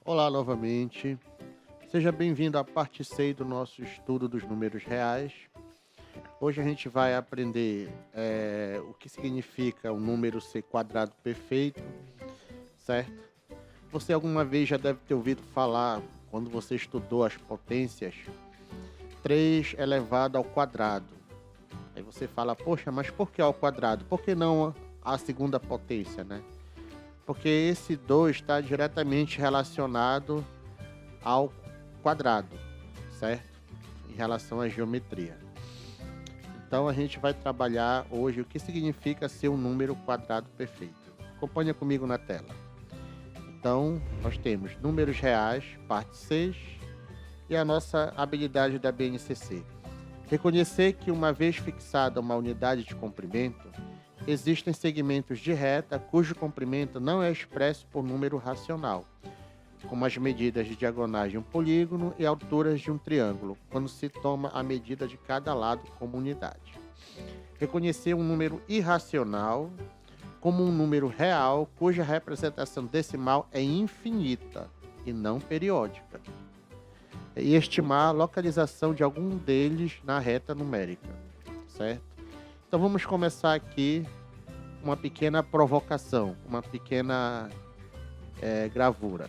Olá novamente, seja bem-vindo à parte 6 do nosso estudo dos números reais. Hoje a gente vai aprender o que significa o número ser quadrado perfeito, certo? Você alguma vez já deve ter ouvido falar, quando você estudou as potências, 3 elevado ao quadrado. Aí você fala, poxa, mas por que ao quadrado? Por que não a segunda potência, né? Porque esse 2 está diretamente relacionado ao quadrado, certo? Em relação à geometria. Então a gente vai trabalhar hoje o que significa ser um número quadrado perfeito. Acompanha comigo na tela. Então, nós temos números reais, parte 6, e a nossa habilidade da BNCC. Reconhecer que uma vez fixada uma unidade de comprimento, existem segmentos de reta cujo comprimento não é expresso por número racional, como as medidas de diagonais de um polígono e alturas de um triângulo, quando se toma a medida de cada lado como unidade. Reconhecer um número irracional como um número real cuja representação decimal é infinita e não periódica. E estimar a localização de algum deles na reta numérica, certo? Então vamos começar aqui uma pequena provocação, uma pequena gravura.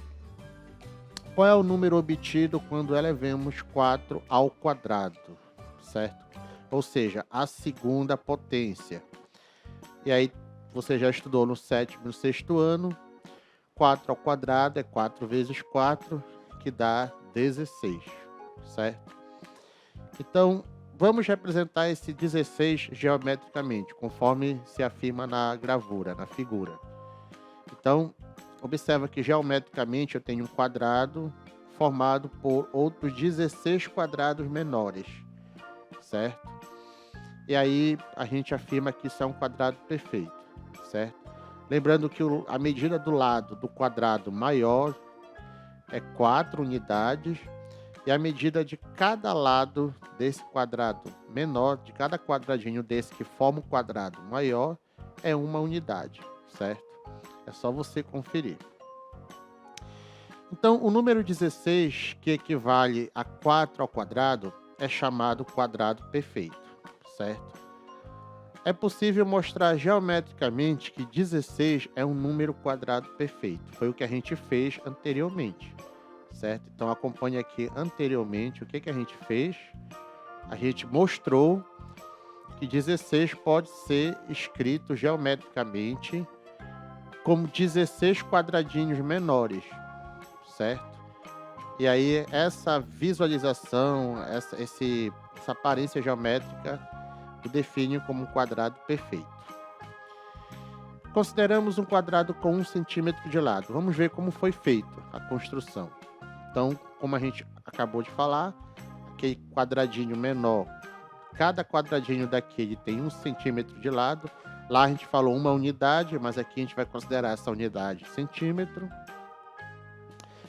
Qual é o número obtido quando elevamos 4 ao quadrado, certo? Ou seja, a segunda potência. E aí você já estudou no sétimo e no sexto ano, 4 ao quadrado é 4 vezes 4, que dá 16, certo? Então, vamos representar esse 16 geometricamente, conforme se afirma na gravura, na figura. Então, observa que geometricamente eu tenho um quadrado formado por outros 16 quadrados menores, certo? E aí a gente afirma que isso é um quadrado perfeito, certo? Lembrando que a medida do lado do quadrado maior é 4 unidades, e a medida de cada lado desse quadrado menor, de cada quadradinho desse que forma um quadrado maior, é uma unidade, certo? É só você conferir. Então, o número 16, que equivale a 4 ao quadrado, é chamado quadrado perfeito, certo? É possível mostrar geometricamente que 16 é um número quadrado perfeito. Foi o que a gente fez anteriormente, certo? Então, acompanhe aqui anteriormente o que a gente fez. A gente mostrou que 16 pode ser escrito geometricamente como 16 quadradinhos menores, certo? E aí, essa visualização, essa aparência geométrica o define como um quadrado perfeito. Consideramos um quadrado com 1 centímetro de lado. Vamos ver como foi feito a construção. Então, como a gente acabou de falar, aquele quadradinho menor, cada quadradinho daquele tem 1 centímetro de lado. Lá a gente falou uma unidade, mas aqui a gente vai considerar essa unidade centímetro.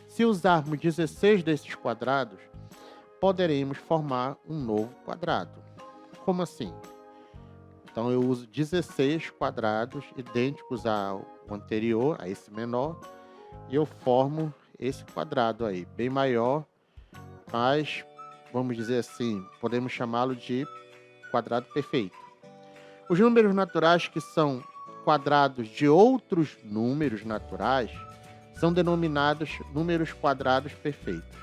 Se usarmos 16 desses quadrados, poderemos formar um novo quadrado. Como assim? Então eu uso 16 quadrados idênticos ao anterior, a esse menor, e eu formo esse quadrado aí, bem maior, mas vamos dizer assim, podemos chamá-lo de quadrado perfeito. Os números naturais que são quadrados de outros números naturais são denominados números quadrados perfeitos.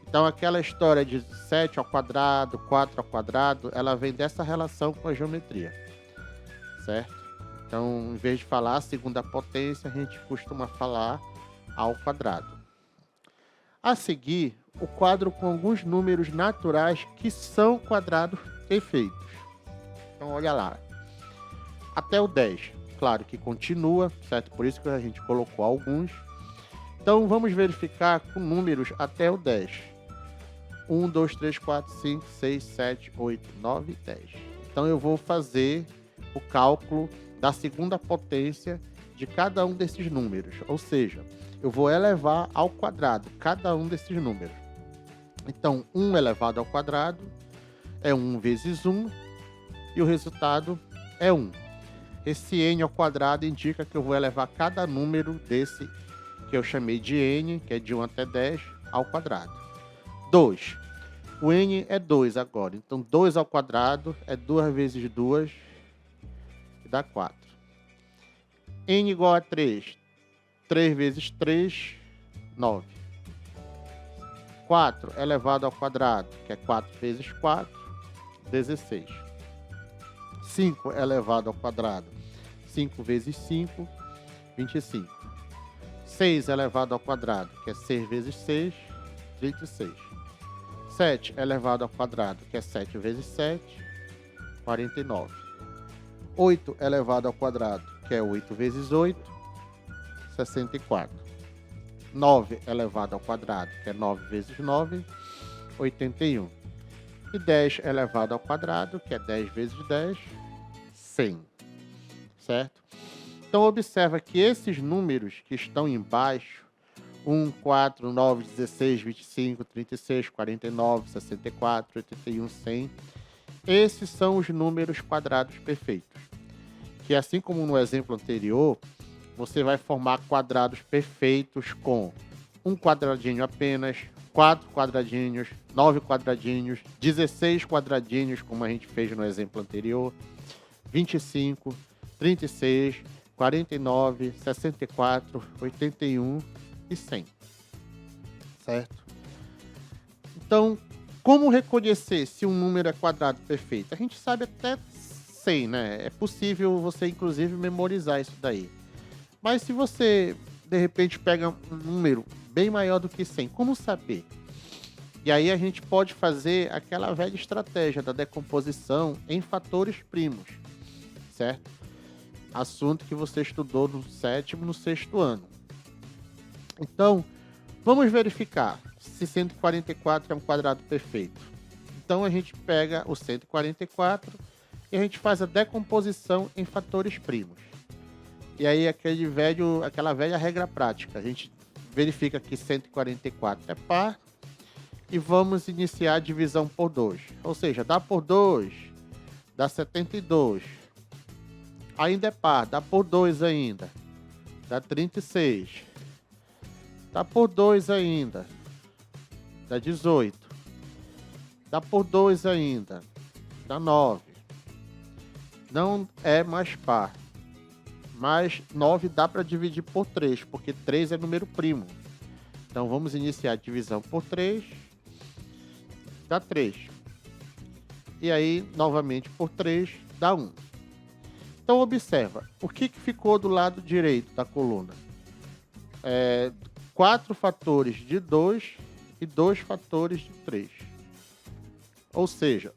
Então, aquela história de 7 ao quadrado, 4 ao quadrado, ela vem dessa relação com a geometria, certo? Então, em vez de falar a segunda potência, a gente costuma falar ao quadrado. A seguir, o quadro com alguns números naturais que são quadrados perfeitos. Então, olha lá. Até o 10, claro que continua, certo? Por isso que a gente colocou alguns. Então, vamos verificar com números até o 10. 1, 2, 3, 4, 5, 6, 7, 8, 9, 10. Então, eu vou fazer o cálculo da segunda potência de cada um desses números. Ou seja, eu vou elevar ao quadrado cada um desses números. Então, 1 elevado ao quadrado é 1 vezes 1, e o resultado é 1. Esse n ao quadrado indica que eu vou elevar cada número desse que eu chamei de n, que é de 1 até 10, ao quadrado. 2. O n é 2 agora. Então, 2 ao quadrado é 2 vezes 2, que dá 4. N igual a 3. 3 vezes 3, 9. 4 elevado ao quadrado, que é 4 vezes 4, 16. 5 elevado ao quadrado, 5 vezes 5, 25. 6 elevado ao quadrado, que é 6 vezes 6, 36. 7 elevado ao quadrado, que é 7 vezes 7, 49. 8 elevado ao quadrado, que é 8 vezes 8, 64. 9 elevado ao quadrado, que é 9 vezes 9, 81. E 10 elevado ao quadrado, que é 10 vezes 10, 100. Certo? Então, observa que esses números que estão embaixo, 1, 4, 9, 16, 25, 36, 49, 64, 81, 100, esses são os números quadrados perfeitos. Que assim como no exemplo anterior, você vai formar quadrados perfeitos com um quadradinho apenas, 4 quadradinhos, 9 quadradinhos, 16 quadradinhos, como a gente fez no exemplo anterior, 25, 36, 49, 64, 81 e 100. Certo? Então, como reconhecer se um número é quadrado perfeito? A gente sabe até 100, né? É possível você, inclusive, memorizar isso daí. Mas se você, de repente, pega um número bem maior do que 100, como saber? E aí a gente pode fazer aquela velha estratégia da decomposição em fatores primos, certo? Assunto que você estudou no 7º e no 6º ano. Então, vamos verificar se 144 é um quadrado perfeito. Então, a gente pega o 144 e a gente faz a decomposição em fatores primos. E aí, aquela velha regra prática. A gente verifica que 144 é par e vamos iniciar a divisão por 2. Ou seja, dá por 2, dá 72. Ainda é par, dá por 2 ainda, dá 36. Dá por 2 ainda, dá 18. Dá por 2 ainda, dá 9. Não é mais par. Mas 9 dá para dividir por 3, porque 3 é número primo. Então, vamos iniciar a divisão por 3. Dá 3. E aí, novamente, por 3, dá 1. Então, observa. O que ficou do lado direito da coluna? 4 fatores de 2 e 2 fatores de 3. Ou seja,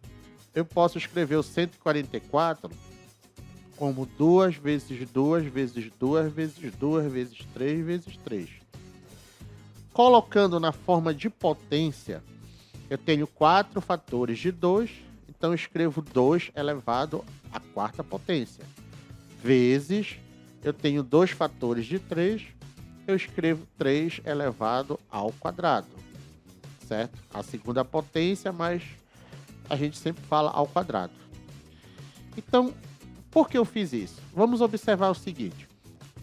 eu posso escrever o 144 como 2 vezes 2 vezes 2 vezes 2 vezes 3 vezes 3. Colocando na forma de potência, eu tenho 4 fatores de 2, então eu escrevo 2 elevado à quarta potência. Vezes, eu tenho 2 fatores de 3, eu escrevo 3 elevado ao quadrado. Certo? A segunda potência, mas a gente sempre fala ao quadrado. Então, por que eu fiz isso? Vamos observar o seguinte.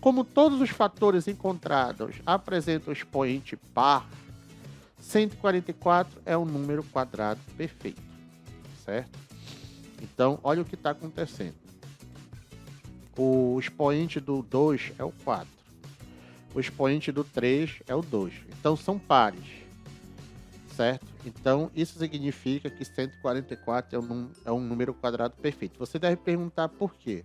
Como todos os fatores encontrados apresentam expoente par, 144 é um número quadrado perfeito. Certo? Então, olha o que está acontecendo. O expoente do 2 é o 4. O expoente do 3 é o 2. Então, são pares. Certo? Então, isso significa que 144 é um número quadrado perfeito. Você deve perguntar por quê.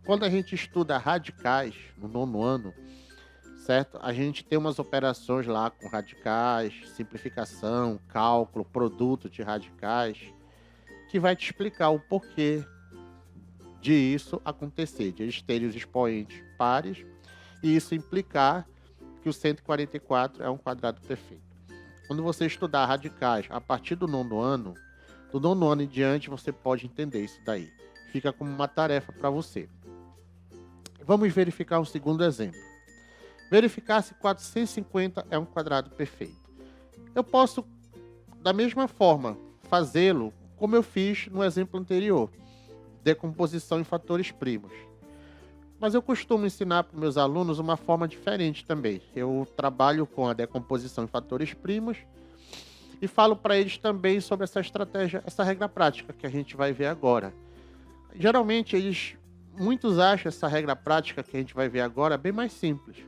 Quando a gente estuda radicais, no 9º ano, certo? A gente tem umas operações lá com radicais, simplificação, cálculo, produto de radicais, que vai te explicar o porquê de isso acontecer, de eles terem os expoentes pares, e isso implicar que o 144 é um quadrado perfeito. Quando você estudar radicais a partir do 9º ano, do 9º ano em diante, você pode entender isso daí. Fica como uma tarefa para você. Vamos verificar um segundo exemplo. Verificar se 450 é um quadrado perfeito. Eu posso, da mesma forma, fazê-lo como eu fiz no exemplo anterior. Decomposição em fatores primos. Mas eu costumo ensinar para meus alunos uma forma diferente também. Eu trabalho com a decomposição em fatores primos e falo para eles também sobre essa estratégia, essa regra prática que a gente vai ver agora. Geralmente muitos acham essa regra prática que a gente vai ver agora bem mais simples,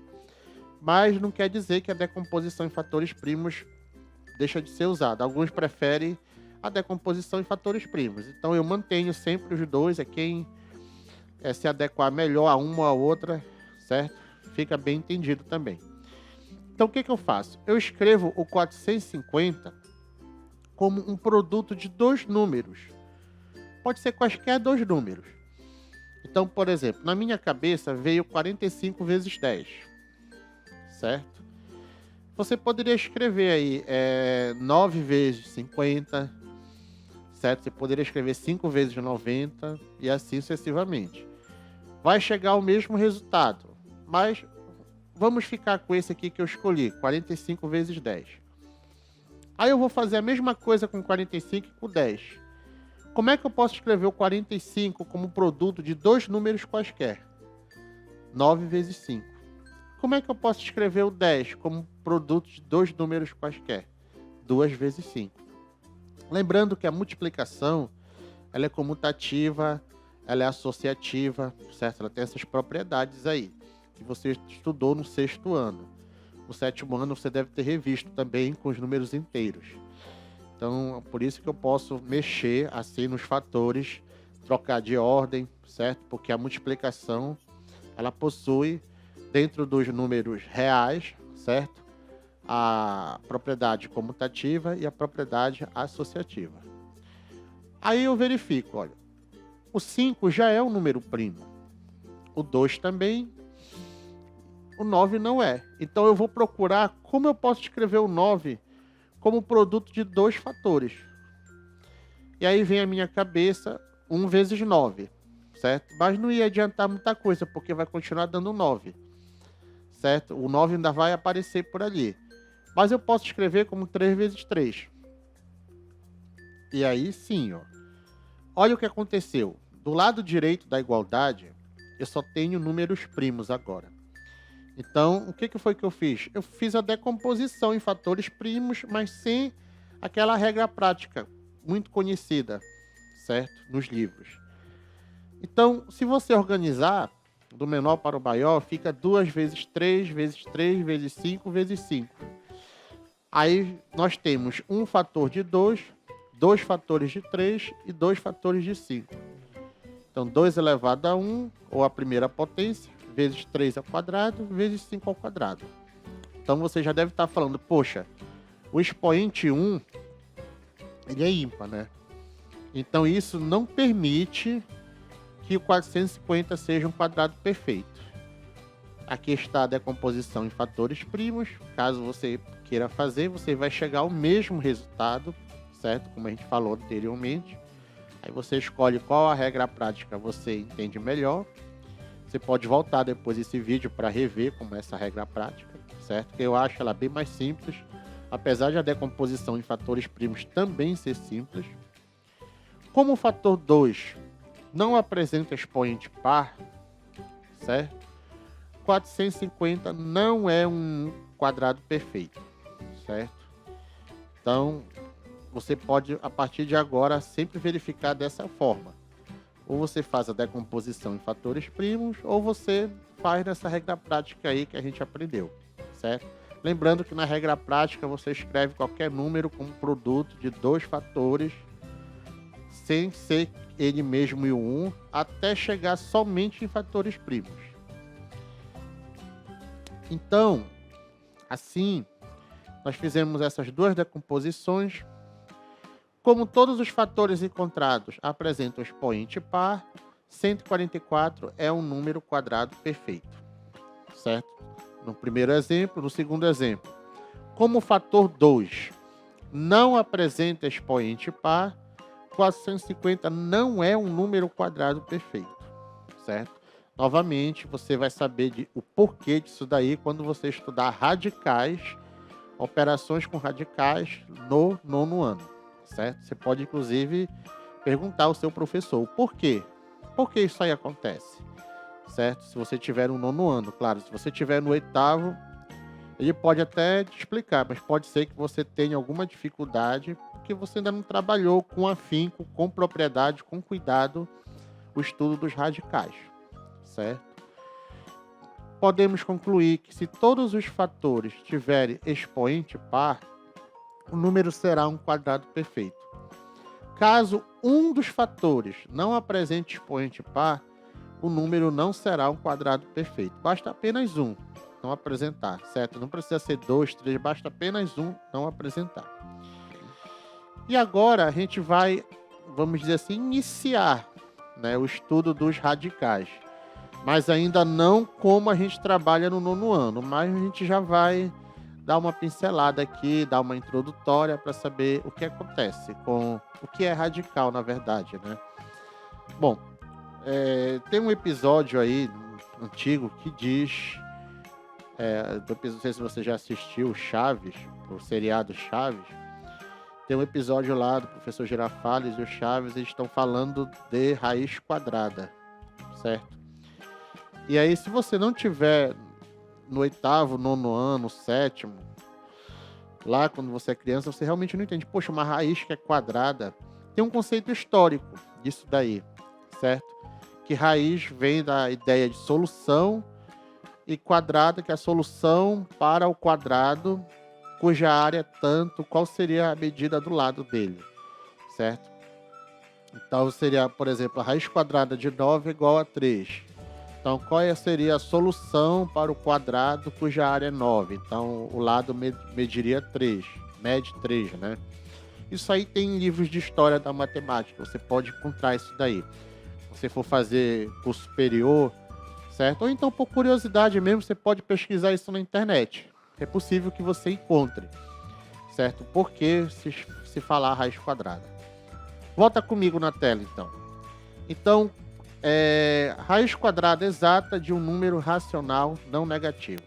mas não quer dizer que a decomposição em fatores primos deixa de ser usada. Alguns preferem a decomposição em fatores primos. Então eu mantenho sempre os dois, é quem se adequar melhor a uma ou a outra, certo? Fica bem entendido também. Então o que eu faço? Eu escrevo o 450 como um produto de dois números. Pode ser quaisquer dois números. Então, por exemplo, na minha cabeça veio 45 vezes 10, certo? Você poderia escrever aí 9 vezes 50, certo? Você poderia escrever 5 vezes 90 e assim sucessivamente. Vai chegar ao mesmo resultado, mas vamos ficar com esse aqui que eu escolhi, 45 vezes 10. Aí eu vou fazer a mesma coisa com 45 e com 10. Como é que eu posso escrever o 45 como produto de dois números quaisquer? 9 vezes 5. Como é que eu posso escrever o 10 como produto de dois números quaisquer? 2 vezes 5. Lembrando que a multiplicação ela é comutativa, ela é associativa, certo? Ela tem essas propriedades aí, que você estudou no 6º ano. No 7º ano você deve ter revisto também com os números inteiros. Então, por isso que eu posso mexer assim nos fatores, trocar de ordem, certo? Porque a multiplicação, ela possui, dentro dos números reais, certo? A propriedade comutativa e a propriedade associativa. Aí eu verifico, olha, o 5 já é um número primo, o 2 também, o 9 não é. Então eu vou procurar como eu posso escrever o 9 como produto de dois fatores. E aí vem à minha cabeça 1 vezes 9, certo? Mas não ia adiantar muita coisa, porque vai continuar dando 9, certo? O 9 ainda vai aparecer por ali. Mas eu posso escrever como 3 vezes 3. E aí sim, ó. Olha o que aconteceu. Do lado direito da igualdade, eu só tenho números primos agora. Então, o que foi que eu fiz? Eu fiz a decomposição em fatores primos, mas sem aquela regra prática muito conhecida, certo? Nos livros. Então, se você organizar do menor para o maior, fica 2 vezes 3, vezes 3, vezes 5, vezes 5. Aí nós temos um fator de 2, 2 fatores de 3 e 2 fatores de 5. Então, 2 elevado a 1, ou a primeira potência, vezes 3 ao quadrado, vezes 5 ao quadrado. Então, você já deve estar falando, poxa, o expoente 1, ele é ímpar, né? Então, isso não permite que o 450 seja um quadrado perfeito. Aqui está a decomposição em fatores primos. Caso você queira fazer, você vai chegar ao mesmo resultado, certo? Como a gente falou anteriormente. Aí você escolhe qual a regra prática você entende melhor. Você pode voltar depois desse vídeo para rever como é essa regra prática, certo? Que eu acho ela bem mais simples, apesar de a decomposição em fatores primos também ser simples. Como o fator 2 não apresenta expoente par, certo? 450 não é um quadrado perfeito, certo? Então, você pode, a partir de agora, sempre verificar dessa forma. Ou você faz a decomposição em fatores primos, ou você faz nessa regra prática aí que a gente aprendeu, certo? Lembrando que na regra prática você escreve qualquer número como produto de dois fatores, sem ser ele mesmo e o 1, até chegar somente em fatores primos. Então, assim, nós fizemos essas duas decomposições. Como todos os fatores encontrados apresentam expoente par, 144 é um número quadrado perfeito, certo? No primeiro exemplo. No segundo exemplo, como o fator 2 não apresenta expoente par, 450 não é um número quadrado perfeito, certo? Novamente, você vai saber o porquê disso daí quando você estudar radicais, operações com radicais no 9º ano, certo? Você pode, inclusive, perguntar ao seu professor o porquê. Por que isso aí acontece? certo? Se você tiver no 9º ano, claro. Se você tiver no 8º, ele pode até te explicar, mas pode ser que você tenha alguma dificuldade porque você ainda não trabalhou com afinco, com propriedade, com cuidado, o estudo dos radicais, certo? Podemos concluir que se todos os fatores tiverem expoente par, o número será um quadrado perfeito. Caso um dos fatores não apresente expoente par, o número não será um quadrado perfeito. Basta apenas um não apresentar, certo? Não precisa ser 2, 3, basta apenas um não apresentar. E agora a gente vai, vamos dizer assim, iniciar, né, o estudo dos radicais. Mas ainda não como a gente trabalha no 9º ano, mas a gente já vai dar uma pincelada aqui, dar uma introdutória para saber o que acontece com o que é radical, na verdade, né? Bom, tem um episódio aí antigo que diz, não sei se você já assistiu Chaves, o seriado Chaves, tem um episódio lá do professor Girafales e o Chaves, eles estão falando de raiz quadrada, certo? E aí, se você não tiver no 8º, 9º ano, 7º, lá quando você é criança, você realmente não entende. Poxa, uma raiz que é quadrada, tem um conceito histórico disso daí, certo? Que raiz vem da ideia de solução e quadrada, que é a solução para o quadrado, cuja área é tanto, qual seria a medida do lado dele, certo? Então, seria, por exemplo, a raiz quadrada de 9 é igual a 3. Então, qual seria a solução para o quadrado cuja área é 9? Então, o lado mediria 3, mede 3, né? Isso aí tem livros de história da matemática, você pode encontrar isso daí. Se você for fazer curso superior, certo? Ou então, por curiosidade mesmo, você pode pesquisar isso na internet. É possível que você encontre, certo? Por que se falar raiz quadrada? Volta comigo na tela, então. Então, raiz quadrada exata de um número racional não negativo.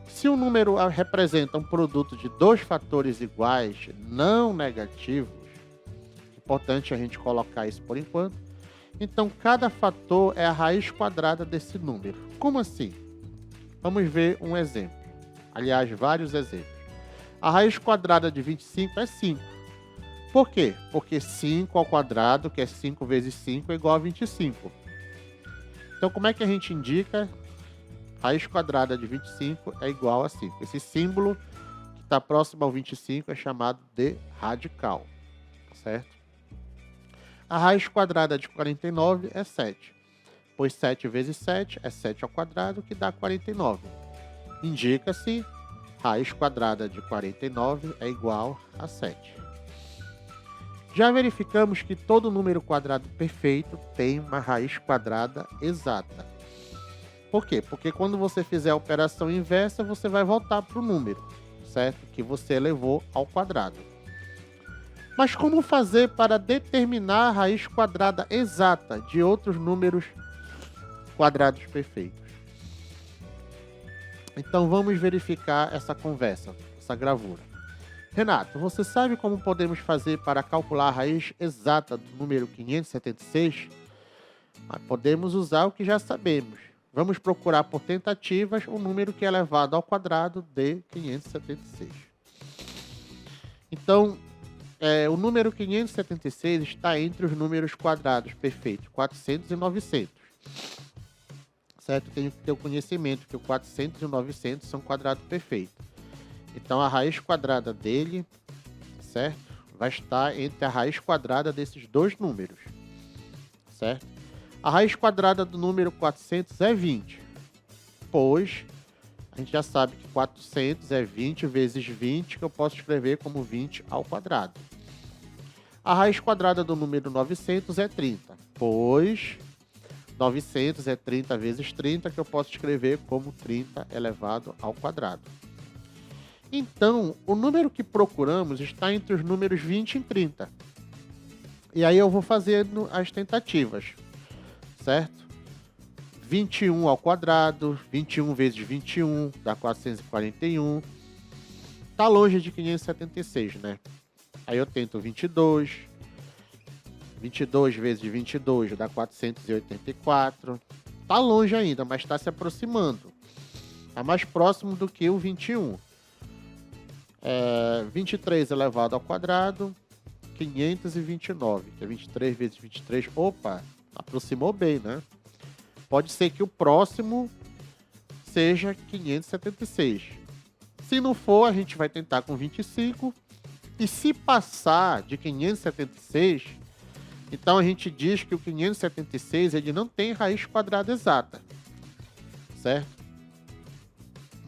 Se o número representa um produto de dois fatores iguais não negativos, importante a gente colocar isso por enquanto, então cada fator é a raiz quadrada desse número. Como assim? Vamos ver um exemplo. Aliás, vários exemplos. A raiz quadrada de 25 é 5. Por quê? Porque 5 ao quadrado, que é 5 vezes 5, é igual a 25. Então, como é que a gente indica? Raiz quadrada de 25 é igual a 5. Esse símbolo que está próximo ao 25 é chamado de radical, certo? A raiz quadrada de 49 é 7, pois 7 vezes 7 é 7 ao quadrado, que dá 49. Indica-se raiz quadrada de 49 é igual a 7. Já verificamos que todo número quadrado perfeito tem uma raiz quadrada exata. Por quê? Porque quando você fizer a operação inversa, você vai voltar para o número, certo? Que você elevou ao quadrado. Mas como fazer para determinar a raiz quadrada exata de outros números quadrados perfeitos? Então vamos verificar essa conversa, essa gravura. Renato, você sabe como podemos fazer para calcular a raiz exata do número 576? Mas podemos usar o que já sabemos. Vamos procurar por tentativas o número que é elevado ao quadrado de 576. Então, o número 576 está entre os números quadrados perfeitos, 400 e 900. Certo? Tenho que ter o conhecimento que o 400 e o 900 são quadrados perfeitos. Então, a raiz quadrada dele, certo? Vai estar entre a raiz quadrada desses dois números, certo? A raiz quadrada do número 400 é 20, pois a gente já sabe que 400 é 20 vezes 20, que eu posso escrever como 20 ao quadrado. A raiz quadrada do número 900 é 30, pois 900 é 30 vezes 30, que eu posso escrever como 30 elevado ao quadrado. Então, o número que procuramos está entre os números 20 e 30. E aí eu vou fazendo as tentativas, certo? 21 ao quadrado, 21 vezes 21 dá 441. Está longe de 576, né? Aí eu tento 22. 22 vezes 22 dá 484. Está longe ainda, mas está se aproximando. Está mais próximo do que o 21. 23 elevado ao quadrado, 529, que é 23 vezes 23. Opa, aproximou bem, né? Pode ser que o próximo seja 576. Se não for, a gente vai tentar com 25. E se passar de 576, então a gente diz que o 576 ele não tem raiz quadrada exata, certo?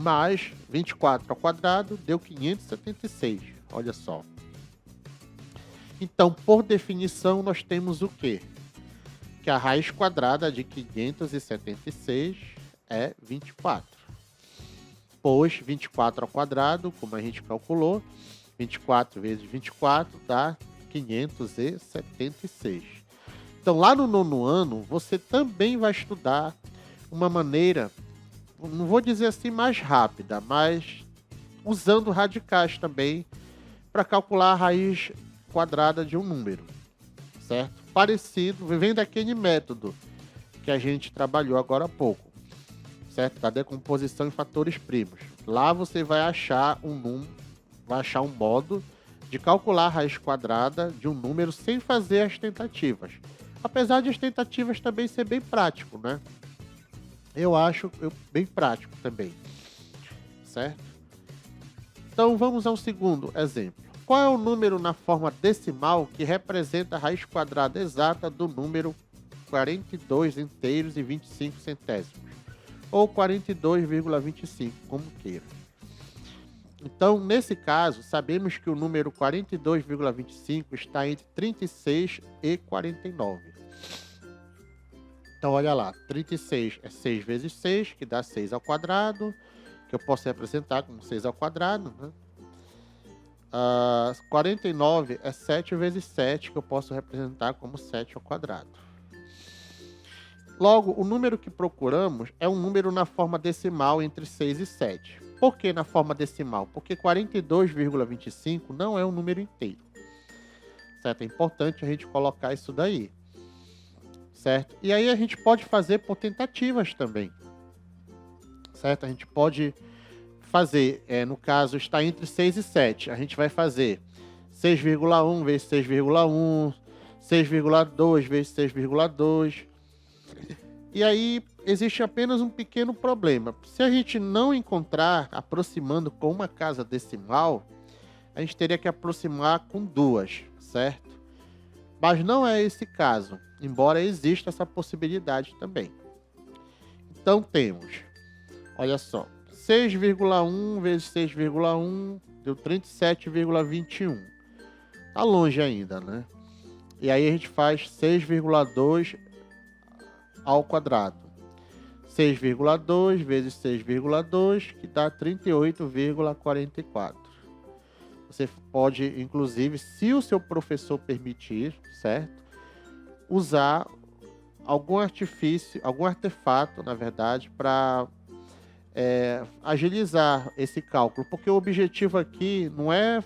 Mas 24 ao quadrado deu 576, olha só. Então, por definição, nós temos o quê? Que a raiz quadrada de 576 é 24. Pois 24 ao quadrado, como a gente calculou, 24 vezes 24 dá 576. Então, lá no 9º ano, você também vai estudar uma maneira, não vou dizer assim mais rápida, mas usando radicais também para calcular a raiz quadrada de um número, certo? Parecido, vem daquele método que a gente trabalhou agora há pouco, certo? Da decomposição em fatores primos. Lá você vai achar um modo de calcular a raiz quadrada de um número sem fazer as tentativas. Apesar de as tentativas também ser bem prático, né? Eu acho bem prático também, certo? Então vamos ao segundo exemplo. Qual é o número na forma decimal que representa a raiz quadrada exata do número 42 inteiros e 25 centésimos? Ou 42,25, como queira. Então, nesse caso, sabemos que o número 42,25 está entre 36 e 49. Então, olha lá, 36 é 6 vezes 6, que dá 6 ao quadrado, que eu posso representar como 6 ao quadrado, né? 49 é 7 vezes 7, que eu posso representar como 7 ao quadrado. Logo, o número que procuramos é um número na forma decimal entre 6 e 7. Por que na forma decimal? Porque 42,25 não é um número inteiro. Certo? É importante a gente colocar isso daí. Certo? E aí a gente pode fazer por tentativas também. Certo? A gente pode fazer, no caso, está entre 6 e 7. A gente vai fazer 6,1 vezes 6,1, 6,2 vezes 6,2. E aí existe apenas um pequeno problema. Se a gente não encontrar aproximando com uma casa decimal, a gente teria que aproximar com duas, certo? Mas não é esse caso, embora exista essa possibilidade também. Então temos, olha só, 6,1 vezes 6,1 deu 37,21. Tá longe ainda, né? E aí a gente faz 6,2 ao quadrado. 6,2 vezes 6,2, que dá 38,44. Você pode, inclusive, se o seu professor permitir, certo? Usar algum artifício, algum artefato, na verdade, para agilizar esse cálculo. Porque o objetivo aqui não é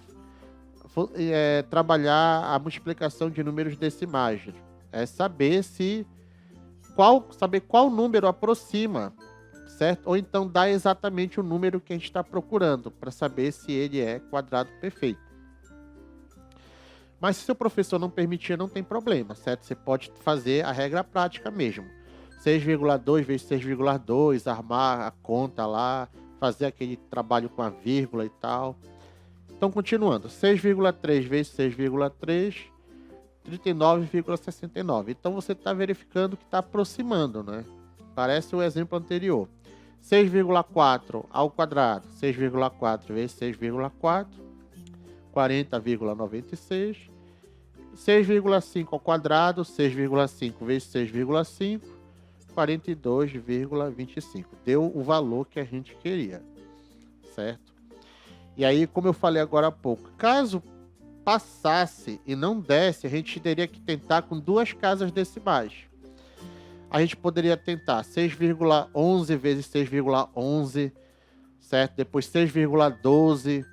trabalhar a multiplicação de números decimais. É saber qual número aproxima, certo? Ou então dá exatamente o número que a gente está procurando, para saber se ele é quadrado perfeito. Mas se seu professor não permitir, não tem problema, certo? Você pode fazer a regra prática mesmo. 6,2 vezes 6,2, armar a conta lá, fazer aquele trabalho com a vírgula e tal. Então, continuando. 6,3 vezes 6,3... 39,69. Então você está verificando que está aproximando, né? Parece o exemplo anterior. 6,4 ao quadrado. 6,4 vezes 6,4. 40,96. 6,5 ao quadrado. 6,5 vezes 6,5. 42,25. Deu o valor que a gente queria. Certo? E aí, como eu falei agora há pouco, caso passasse e não desse, a gente teria que tentar com duas casas decimais. A gente poderia tentar 6,11 vezes 6,11, certo? Depois 6,12,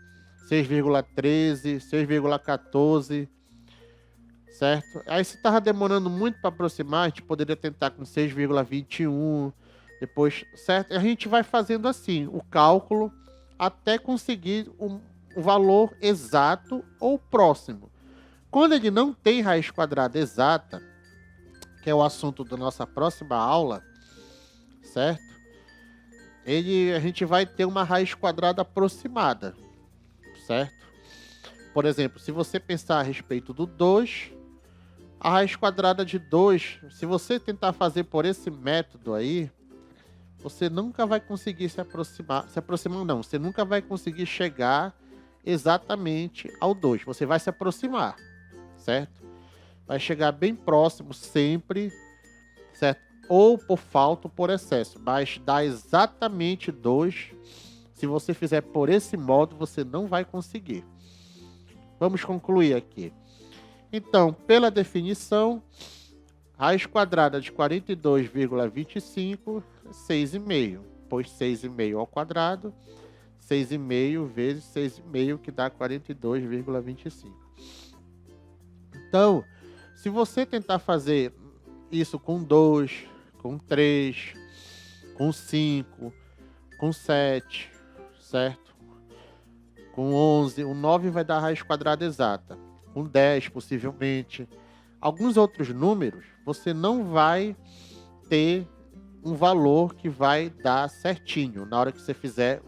6,13, 6,14. certo? Aí se estava demorando muito para aproximar, a gente poderia tentar com 6,21, depois, certo? E a gente vai fazendo assim, o cálculo, até conseguir o valor exato ou próximo. Quando ele não tem raiz quadrada exata, que é o assunto da nossa próxima aula, certo? A gente vai ter uma raiz quadrada aproximada, certo? Por exemplo, se você pensar a respeito do 2, a raiz quadrada de 2, se você tentar fazer por esse método aí, você nunca vai conseguir se aproximar não, você nunca vai conseguir chegar exatamente ao 2. Você vai se aproximar, certo? Vai chegar bem próximo sempre, certo? Ou por falta ou por excesso, mas dá exatamente 2. Se você fizer por esse modo, você não vai conseguir. Vamos concluir aqui. Então, pela definição, raiz quadrada de 42,25, 6,5. Pois 6,5 ao quadrado, 6,5 vezes 6,5, que dá 42,25. Então, se você tentar fazer isso com 2, com 3, com 5, com 7, certo? Com 11, o 9 vai dar a raiz quadrada exata. Com 10, possivelmente. Alguns outros números, você não vai ter um valor que vai dar certinho na hora que você fizer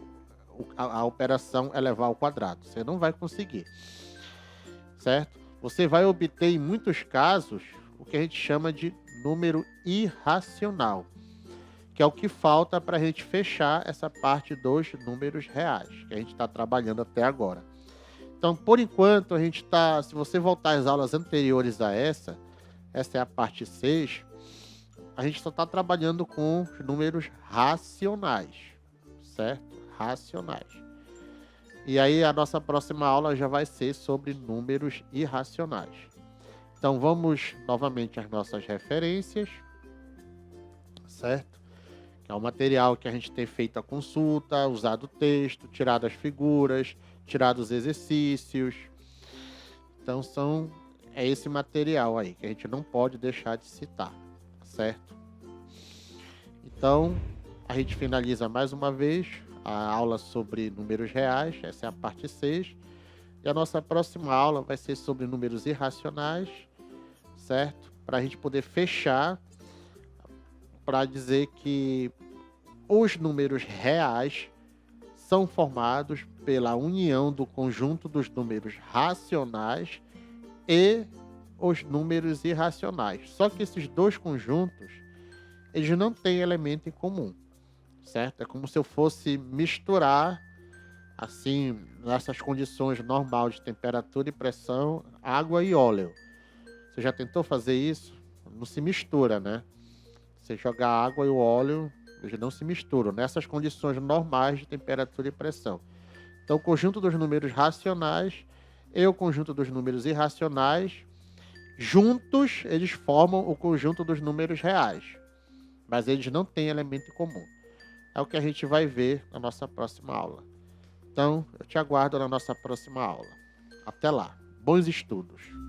a operação elevar ao quadrado. Você não vai conseguir, certo? Você vai obter, em muitos casos, o que a gente chama de número irracional, que é o que falta para a gente fechar essa parte dos números reais, que a gente está trabalhando até agora. Então, por enquanto, a gente está, se você voltar às aulas anteriores a essa é a parte 6, a gente só está trabalhando com os números racionais, certo? Racionais. E aí a nossa próxima aula já vai ser sobre números irracionais. Então vamos novamente às nossas referências, certo? Que é o material que a gente tem feito a consulta, usado o texto, tirado as figuras, tirado os exercícios. Então é esse material aí que a gente não pode deixar de citar, certo? Então a gente finaliza mais uma vez a aula sobre números reais, essa é a parte 6. E a nossa próxima aula vai ser sobre números irracionais, certo? Para a gente poder fechar, para dizer que os números reais são formados pela união do conjunto dos números racionais e os números irracionais. Só que esses dois conjuntos, eles não têm elemento em comum, certo? É como se eu fosse misturar, assim, nessas condições normais de temperatura e pressão, água e óleo. Você já tentou fazer isso? Não se mistura, né? Você jogar a água e o óleo, eles não se misturam nessas condições normais de temperatura e pressão. Então, o conjunto dos números racionais e o conjunto dos números irracionais, juntos, eles formam o conjunto dos números reais. Mas eles não têm elemento em comum. É o que a gente vai ver na nossa próxima aula. Então, eu te aguardo na nossa próxima aula. Até lá. Bons estudos!